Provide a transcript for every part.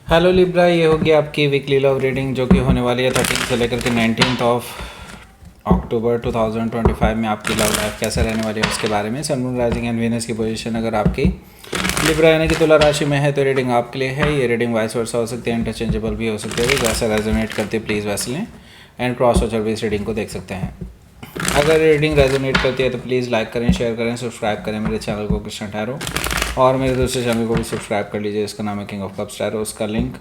Hello Libra, ये होगी आपकी वीकली लव रीडिंग जो कि होने वाली है 13 से लेकर के 19 ऑफ अक्टूबर 2025 में। आपकी लव लाइफ कैसे रहने वाली है उसके बारे में। Sun moon rising and Venus की पोजीशन अगर आपकी लिब्रा यानी कि तुला राशि में है तो रीडिंग आपके लिए है। ये रीडिंग वाइस वर्सा हो सकती है, इंटरचेंजेबल भी हो सकती है। जैसा रेजोनेट करती है प्लीज़ वैसे लें एंड क्रॉस वॉचर भी इस रीडिंग को देख सकते हैं। अगर रीडिंग रेजोनेट करती है तो प्लीज़ लाइक करें, शेयर करें, सब्सक्राइब करें मेरे चैनल को कृष्ण टैरो, और मेरे दूसरे चैनल को भी सब्सक्राइब कर लीजिए। इसका नाम है किंग ऑफ कप्स टैरो। उसका लिंक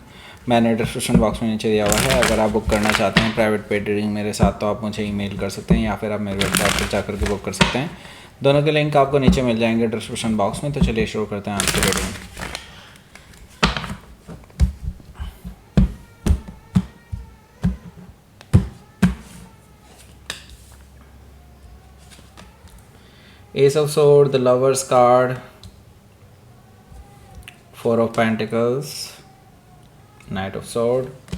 मैंने डिस्क्रिप्शन बॉक्स में नीचे दिया हुआ है। अगर आप बुक करना चाहते हैं प्राइवेट पेड रीडिंग मेरे साथ तो आप मुझे ईमेल कर सकते हैं या फिर आप मेरे वेबसाइट पर जाकर के बुक कर सकते हैं। दोनों के लिंक आपको नीचे मिल जाएंगे डिस्क्रिप्शन बॉक्स में। तो चलिए शुरू करते हैं आपकी reading. Ace of Swords, the Lovers card, Four of Pentacles, Knight of Swords,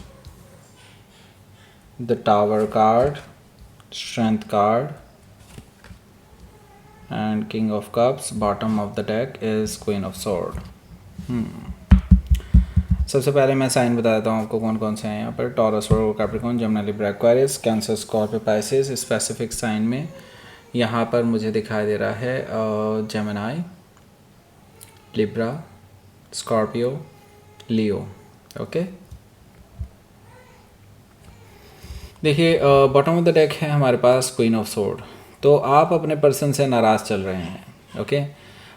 the Tower card, Strength card, and King of Cups. Bottom of the deck is Queen of Swords. सबसे पहले मैं साइन बता देता हूँ आपको कौन कौन से हैं यहाँ पर। Taurus, Virgo, Capricorn, Gemini, Libra, Aquarius, Cancer, Scorpio, Pisces. Specific sign में यहाँ पर मुझे दिखाई दे रहा है Gemini, Libra, Scorpio, Leo. Okay, देखिए बॉटम ऑफ द डेक है हमारे पास क्वीन ऑफ सोर्ड। तो आप अपने पर्सन से नाराज़ चल रहे हैं। ओके,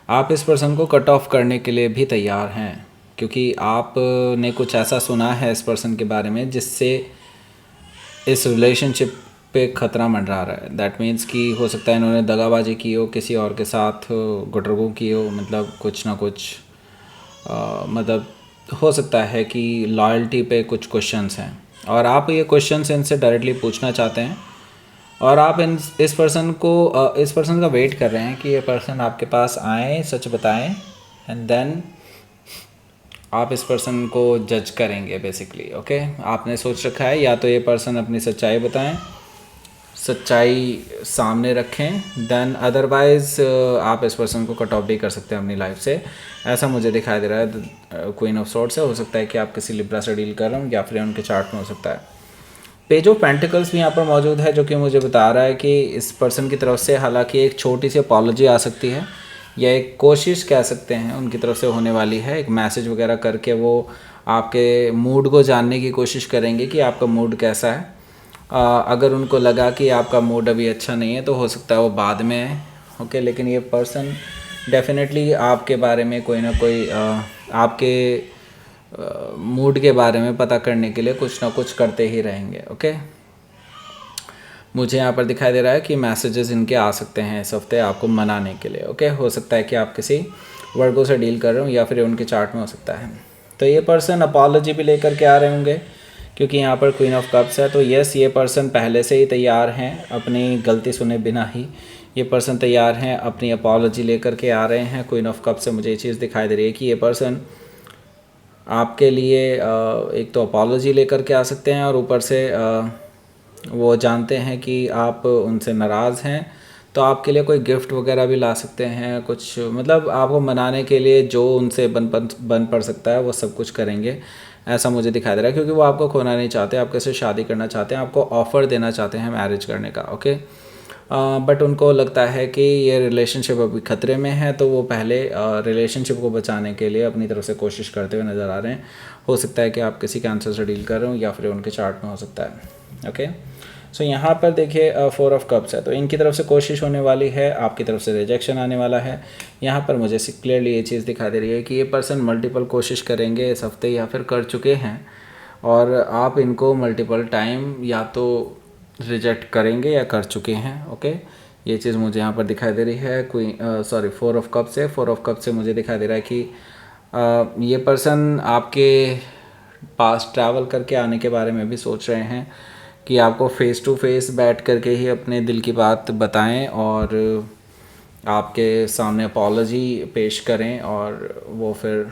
आप इस पर्सन को कट ऑफ करने के लिए भी तैयार हैं क्योंकि आपने कुछ ऐसा सुना है इस पर्सन के बारे में जिससे इस रिलेशनशिप पे खतरा मंडरा रहा है। दैट मीन्स कि हो सकता है इन्होंने दगाबाजी की हो, किसी और के साथ गुटरगू की हो, मतलब कुछ ना कुछ मतलब हो सकता है कि लॉयल्टी पे कुछ क्वेश्चंस हैं और आप ये क्वेश्चंस इनसे डायरेक्टली पूछना चाहते हैं और आप इस पर्सन का वेट कर रहे हैं कि ये पर्सन आपके पास आए, सच बताएं एंड देन आप इस पर्सन को जज करेंगे बेसिकली। ओके, आपने सोच रखा है या तो ये पर्सन अपनी सच्चाई बताएं, सच्चाई सामने रखें, देन अदरवाइज़ आप इस पर्सन को कट ऑफ भी कर सकते हैं अपनी लाइफ से। ऐसा मुझे दिखाई दे रहा है क्वीन ऑफ सॉर्ड्स से। हो सकता है कि आप किसी लिब्रा से डील कर रहे हो या फिर उनके चार्ट में हो सकता है। पेज ऑफ पेंटिकल्स भी यहाँ पर मौजूद है जो कि मुझे बता रहा है कि इस पर्सन की तरफ से हालांकि एक छोटी सी अपॉलॉजी आ सकती है या एक कोशिश कह सकते हैं उनकी तरफ से होने वाली है। एक मैसेज वगैरह करके वो आपके मूड को जानने की कोशिश करेंगे कि आपका मूड कैसा है। अगर उनको लगा कि आपका मूड अभी अच्छा नहीं है तो हो सकता है वो बाद में है। ओके, लेकिन ये पर्सन डेफिनेटली आपके बारे में कोई ना कोई आपके मूड के बारे में पता करने के लिए कुछ ना कुछ करते ही रहेंगे। ओके, मुझे यहाँ पर दिखाई दे रहा है कि मैसेजेस इनके आ सकते हैं इस हफ्ते आपको मनाने के लिए। ओके, हो सकता है कि आप किसी वर्गों से डील कर रहे हो या फिर उनके चार्ट में हो सकता है। तो ये पर्सन अपॉलॉजी भी लेकर के आ रहे होंगे क्योंकि यहाँ पर क्वीन ऑफ कप्स है। तो यस, ये पर्सन पहले से ही तैयार हैं अपनी गलती सुने बिना ही ये पर्सन तैयार हैं अपनी अपॉलॉजी लेकर के आ रहे हैं। क्वीन ऑफ कप्स से मुझे ये चीज़ दिखाई दे रही है कि ये पर्सन आपके लिए एक तो अपॉलॉजी लेकर के आ सकते हैं और ऊपर से वो जानते हैं कि आप उनसे नाराज़ हैं तो आपके लिए कोई गिफ्ट वगैरह भी ला सकते हैं। कुछ मतलब आपको मनाने के लिए जो उनसे बन पड़ सकता है वो सब कुछ करेंगे, ऐसा मुझे दिखाई दे रहा है क्योंकि वो आपको खोना नहीं चाहते, आपके से शादी करना चाहते हैं, आपको ऑफ़र देना चाहते हैं मैरिज करने का। ओके, बट उनको लगता है कि ये रिलेशनशिप अभी ख़तरे में है तो वो पहले रिलेशनशिप को बचाने के लिए अपनी तरफ से कोशिश करते हुए नज़र आ रहे हैं। हो सकता है कि आप किसी कैंसर से डील कर रहे हो या फिर उनके चार्ट में हो सकता है। ओके, सो यहाँ पर देखिए फोर ऑफ कप्स है तो इनकी तरफ से कोशिश होने वाली है, आपकी तरफ से रिजेक्शन आने वाला है। यहाँ पर मुझे क्लियरली ये चीज़ दिखा दे रही है कि ये पर्सन मल्टीपल कोशिश करेंगे इस हफ्ते या फिर कर चुके हैं और आप इनको मल्टीपल टाइम या तो रिजेक्ट करेंगे या कर चुके हैं। ओके, ये चीज़ मुझे यहाँ पर दिखाई दे रही है। कोई फोर ऑफ कप से मुझे दिखाई दे रहा है कि ये पर्सन आपके पास ट्रैवल करके आने के बारे में भी सोच रहे हैं कि आपको फ़ेस टू फेस बैठ करके ही अपने दिल की बात बताएं और आपके सामने अपॉलॉजी पेश करें और वो फिर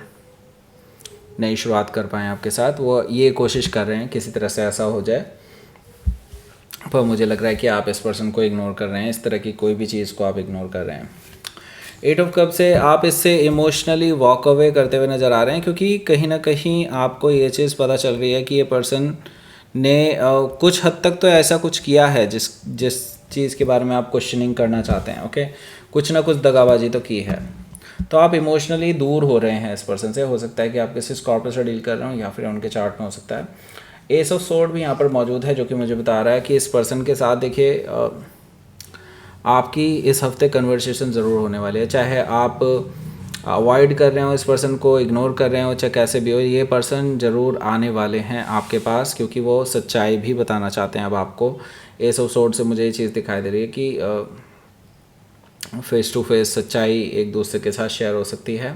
नई शुरुआत कर पाएँ आपके साथ। वो ये कोशिश कर रहे हैं किसी तरह से ऐसा हो जाए, पर मुझे लग रहा है कि आप इस पर्सन को इग्नोर कर रहे हैं। इस तरह की कोई भी चीज़ को आप इग्नोर कर रहे हैं। एट ऑफ कप से आप इससे इमोशनली वॉक अवे करते हुए नज़र आ रहे हैं, क्योंकि कहीं ना कहीं आपको ये चीज़ पता चल रही है कि ये पर्सन ने कुछ हद तक तो ऐसा कुछ किया है जिस जिस चीज़ के बारे में आप क्वेश्चनिंग करना चाहते हैं। ओके, कुछ ना कुछ दगाबाजी तो की है। तो आप इमोशनली दूर हो रहे हैं इस पर्सन से। हो सकता है कि आप किसी स्कॉर्पियो से डील कर रहे हो या फिर उनके चार्ट में हो सकता है। एस ऑफ सोर्ड भी यहाँ पर मौजूद है, जो कि मुझे बता रहा है कि इस पर्सन के साथ देखिए आपकी इस हफ्ते कन्वर्सेशन ज़रूर होने वाली है। चाहे आप अवॉइड कर रहे हो इस पर्सन को, इग्नोर कर रहे हो, चाहे कैसे भी हो, ये पर्सन ज़रूर आने वाले हैं आपके पास, क्योंकि वो सच्चाई भी बताना चाहते हैं अब आपको। एस ऑफ सोर्ड से मुझे ये चीज़ दिखाई दे रही है कि फेस टू फेस सच्चाई एक दूसरे के साथ शेयर हो सकती है।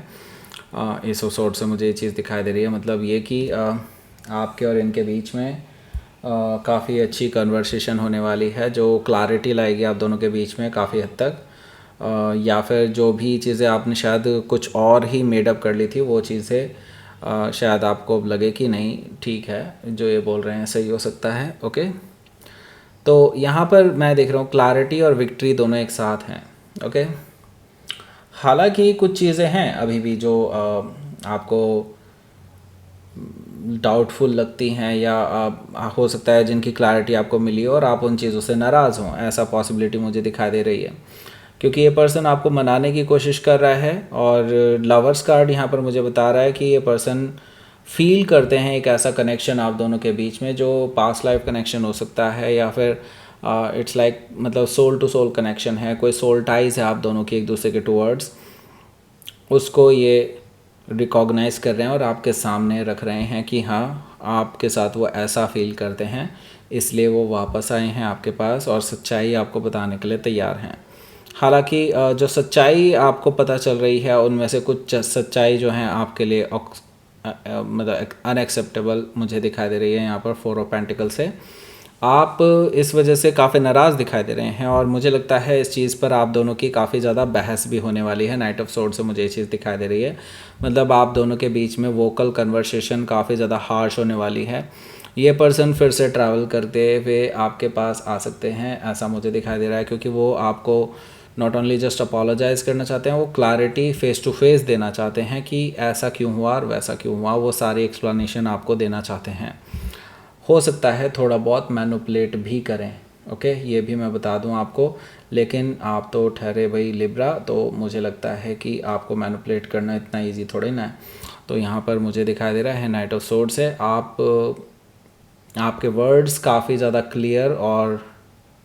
एस ऑफ सोर्ड से मुझे ये चीज़ दिखाई दे रही है, मतलब ये कि आपके और इनके बीच में काफ़ी अच्छी कन्वर्सेशन होने वाली है, जो क्लैरिटी लाएगी आप दोनों के बीच में काफ़ी हद तक। या फिर जो भी चीज़ें आपने शायद कुछ और ही मेडअप कर ली थी, वो चीज़ें शायद आपको अब लगे कि नहीं ठीक है, जो ये बोल रहे हैं सही हो सकता है। ओके, तो यहाँ पर मैं देख रहा हूँ क्लैरिटी और विक्ट्री दोनों एक साथ हैं। ओके, हालांकि कुछ चीज़ें हैं अभी भी जो आपको डाउटफुल लगती हैं, या हो सकता है जिनकी क्लैरिटी आपको मिली और आप उन चीज़ों से नाराज़ हों, ऐसा पॉसिबिलिटी मुझे दिखाई दे रही है, क्योंकि ये पर्सन आपको मनाने की कोशिश कर रहा है। और लवर्स कार्ड यहाँ पर मुझे बता रहा है कि ये पर्सन फील करते हैं एक ऐसा कनेक्शन आप दोनों के बीच में, जो पास्ट लाइफ कनेक्शन हो सकता है, या फिर इट्स लाइक मतलब सोल टू सोल कनेक्शन है, कोई सोल टाइज है आप दोनों की एक दूसरे के टूवर्ड्स, उसको ये रिकॉग्नाइज कर रहे हैं और आपके सामने रख रहे हैं कि हाँ, आपके साथ वो ऐसा फील करते हैं, इसलिए वो वापस आए हैं आपके पास और सच्चाई आपको बताने के लिए तैयार हैं। हालांकि जो सच्चाई आपको पता चल रही है, उनमें से कुछ सच्चाई जो हैं आपके लिए मतलब अनएक्सेप्टेबल मुझे दिखाई दे रही है यहाँ पर 4 ऑफ पेंटिकल से। आप इस वजह से काफ़ी नाराज़ दिखाई दे रहे हैं, और मुझे लगता है इस चीज़ पर आप दोनों की काफ़ी ज़्यादा बहस भी होने वाली है। नाइट ऑफ सोर्ड से मुझे ये चीज़ दिखाई दे रही है, मतलब आप दोनों के बीच में वोकल कन्वर्सेशन काफ़ी ज़्यादा हार्श होने वाली है। ये पर्सन फिर से ट्रैवल करते हुए आपके पास आ सकते हैं, ऐसा मुझे दिखाई दे रहा है, क्योंकि वो आपको नॉट ओनली जस्ट अपोलोजाइज़ करना चाहते हैं, वो क्लैरिटी फेस टू फेस देना चाहते हैं कि ऐसा क्यों हुआ और वैसा क्यों हुआ, वो सारी एक्सप्लेनेशन आपको देना चाहते हैं। हो सकता है थोड़ा बहुत मैनिपुलेट भी करें। ओके, ये भी मैं बता दूं आपको, लेकिन आप तो ठहरे भाई लिब्रा, तो मुझे लगता है कि आपको मैनिपुलेट करना इतना इजी थोड़ी ना है। तो यहाँ पर मुझे दिखाई दे रहा है नाइट ऑफ सोर्ड्स है, आपके वर्ड्स काफ़ी ज़्यादा क्लियर और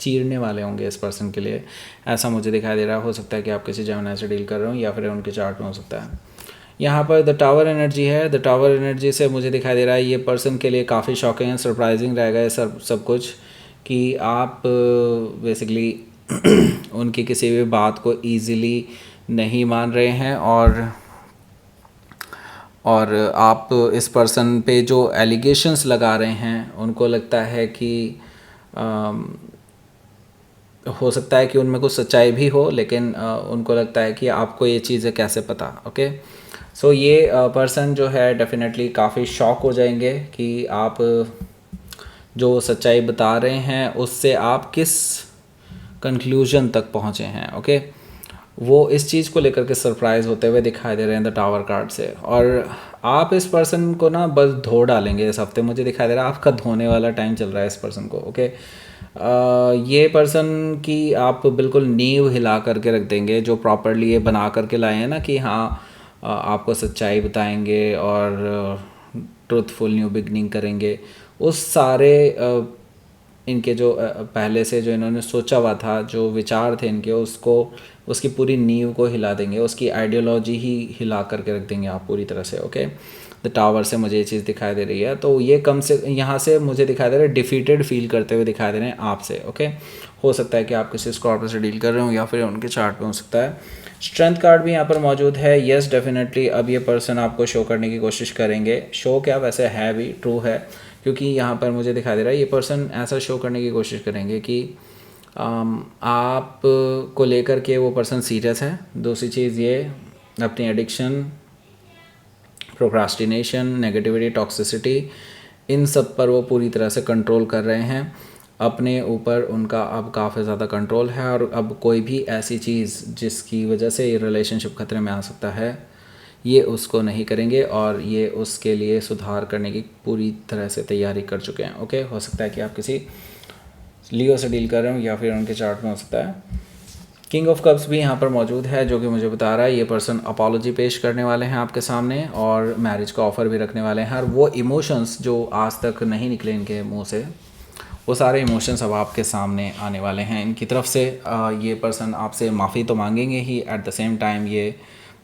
चीरने वाले होंगे इस पर्सन के लिए, ऐसा मुझे दिखाई दे रहा है। हो सकता है कि आप किसी जेमिनी से डील कर रहे हो, या फिर उनके चार्ट में हो सकता है। यहाँ पर द टावर एनर्जी है, द टावर एनर्जी से मुझे दिखाई दे रहा है ये पर्सन के लिए काफ़ी शॉकिंग एंड सरप्राइजिंग रहेगा ये सब कुछ, कि आप बेसिकली उनकी किसी भी बात को ईज़िली नहीं मान रहे हैं, और आप इस पर्सन पे जो एलिगेशंस लगा रहे हैं, उनको लगता है कि हो सकता है कि उनमें कुछ सच्चाई भी हो, लेकिन उनको लगता है कि आपको ये चीज़ें कैसे पता। ओके, सो ये पर्सन जो है डेफिनेटली काफ़ी शॉक हो जाएंगे कि आप जो सच्चाई बता रहे हैं उससे आप किस कंक्लूजन तक पहुँचे हैं। ओके, वो इस चीज़ को लेकर के सरप्राइज़ होते हुए दिखाई दे रहे हैं द टावर कार्ड से, और आप इस पर्सन को ना बस धो डालेंगे इस हफ्ते। मुझे दिखाई दे रहा है आपका धोने वाला टाइम चल रहा है इस पर्सन को। ओके, ये पर्सन की आप बिल्कुल नींव हिला करके रख देंगे, जो प्रॉपरली ये बना करके लाए हैं ना कि हाँ आपको सच्चाई बताएंगे और ट्रूथफुल न्यू बिगनिंग करेंगे। उस सारे इनके जो पहले से जो इन्होंने सोचा हुआ था, जो विचार थे इनके, उसकी पूरी नींव को हिला देंगे, उसकी आइडियोलॉजी ही हिला करके रख देंगे आप पूरी तरह से। ओके, द टावर से मुझे ये चीज़ दिखाई दे रही है, तो ये कम से यहाँ से मुझे दिखाई दे रहा है डिफीटेड फील करते हुए दिखाई दे रहे हैं आपसे। ओके, हो सकता है कि आप किसी स्कॉर्पियो से डील कर रहे हो, या फिर उनके चार्ट में हो सकता है। स्ट्रेंथ कार्ड भी यहाँ पर मौजूद है। येस, डेफिनेटली अब ये पर्सन आपको शो करने की कोशिश करेंगे। शो क्या, वैसे है भी, ट्रू है, क्योंकि यहाँ पर मुझे दिखाई दे रहा है ये पर्सन ऐसा शो करने की कोशिश करेंगे कि आप को लेकर के वो पर्सन सीरियस है। दूसरी चीज़ ये, अपनी एडिक्शन, प्रोक्रास्टिनेशन, नेगेटिविटी, टॉक्सिसिटी, इन सब पर वो पूरी तरह से कंट्रोल कर रहे हैं। अपने ऊपर उनका अब काफ़ी ज़्यादा कंट्रोल है और अब कोई भी ऐसी चीज़ जिसकी वजह से ये रिलेशनशिप ख़तरे में आ सकता है ये उसको नहीं करेंगे और ये उसके लिए सुधार करने की पूरी तरह से तैयारी कर चुके हैं। ओके, हो सकता है कि आप किसी लियो से डील कर रहे हो या फिर उनके चार्ट में हो सकता है। किंग ऑफ कप्स भी यहाँ पर मौजूद है जो कि मुझे बता रहा है ये पर्सन अपॉलॉजी पेश करने वाले हैं आपके सामने और मैरिज का ऑफ़र भी रखने वाले हैं। और वो इमोशंस जो आज तक नहीं निकले इनके मुंह से, वो सारे इमोशंस अब आपके सामने आने वाले हैं इनकी तरफ से। ये पर्सन आपसे माफ़ी तो मांगेंगे ही, एट द सेम टाइम ये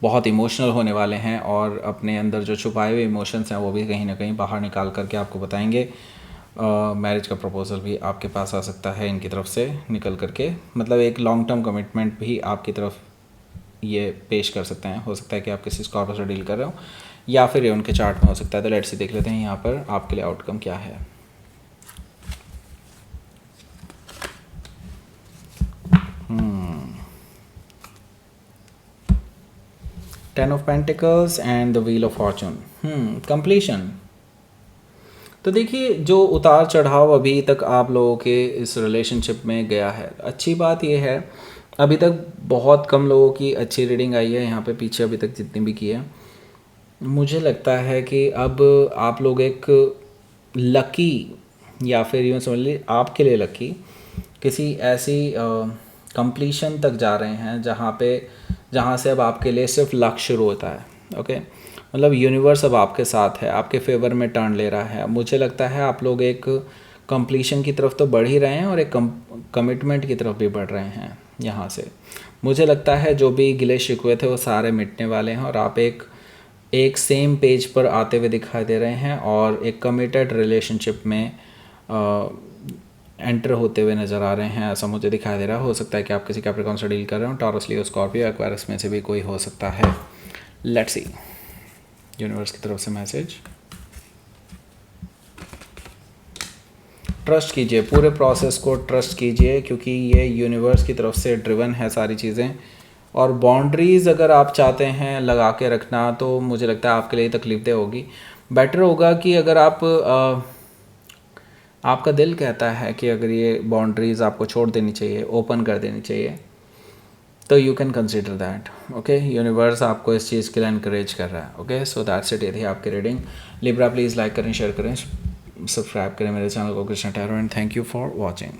बहुत इमोशनल होने वाले हैं और अपने अंदर जो छुपाए हुए इमोशंस हैं वो भी कहीं ना कहीं बाहर निकाल करके आपको बताएंगे। मैरिज का प्रपोज़ल भी आपके पास आ सकता है इनकी तरफ से निकल करके, मतलब एक लॉन्ग टर्म कमिटमेंट भी आपकी तरफ ये पेश कर सकते हैं। हो सकता है कि आप किसी स्कॉर्पियो से डील कर रहे हो या फिर ये उनके चार्ट में हो सकता है। तो लेट्स सी देख लेते हैं यहाँ पर आपके लिए आउटकम क्या है। Ten of pentacles and the wheel of Fortune, completion. तो देखिए जो उतार चढ़ाव अभी तक आप लोगों के इस रिलेशनशिप में गया है, अच्छी बात यह है अभी तक बहुत कम लोगों की अच्छी रीडिंग आई है यहाँ पे, पीछे अभी तक जितनी भी की है। मुझे लगता है कि अब आप लोग एक लकी या फिर यूँ समझ लीजिए आपके लिए लकी किसी ऐसी कंप्लीशन तक जा रहे हैं जहाँ से अब आपके लिए सिर्फ लक शुरू होता है। ओके, मतलब यूनिवर्स अब आपके साथ है, आपके फेवर में टर्न ले रहा है। मुझे लगता है आप लोग एक कंप्लीशन की तरफ तो बढ़ ही रहे हैं और एक कमिटमेंट की तरफ भी बढ़ रहे हैं यहाँ से। मुझे लगता है जो भी गिले शिकवे थे वो सारे मिटने वाले हैं और आप एक सेम पेज पर आते हुए दिखाई दे रहे हैं और एक कमिटेड रिलेशनशिप में एंटर होते हुए नज़र आ रहे हैं, ऐसा मुझे दिखाई दे रहा है। हो सकता है कि आप किसी कैप्रिकॉर्न से डील कर रहे हो, टॉरस, लियो, स्कॉर्पियो, एक्वेरियस में से भी कोई हो सकता है। लेट्स सी यूनिवर्स की तरफ से मैसेज। ट्रस्ट कीजिए, पूरे प्रोसेस को ट्रस्ट कीजिए क्योंकि ये यूनिवर्स की तरफ से ड्रिवन है सारी चीज़ें। और बाउंड्रीज़ अगर आप चाहते हैं लगा के रखना तो मुझे लगता है आपके लिए तकलीफदेह होगी। बेटर होगा कि अगर आपका दिल कहता है कि अगर ये बाउंड्रीज़ आपको छोड़ देनी चाहिए, ओपन कर देनी चाहिए, तो you can consider that. Okay, universe आपको इस चीज़ के लिए इनकरेज कर रहा है। Okay, so that's it. ये थी आपकी रीडिंग। लिब्रा प्लीज़ लाइक करें, शेयर करें, सब्सक्राइब करें मेरे चैनल को Krishna tarot and thank you for watching.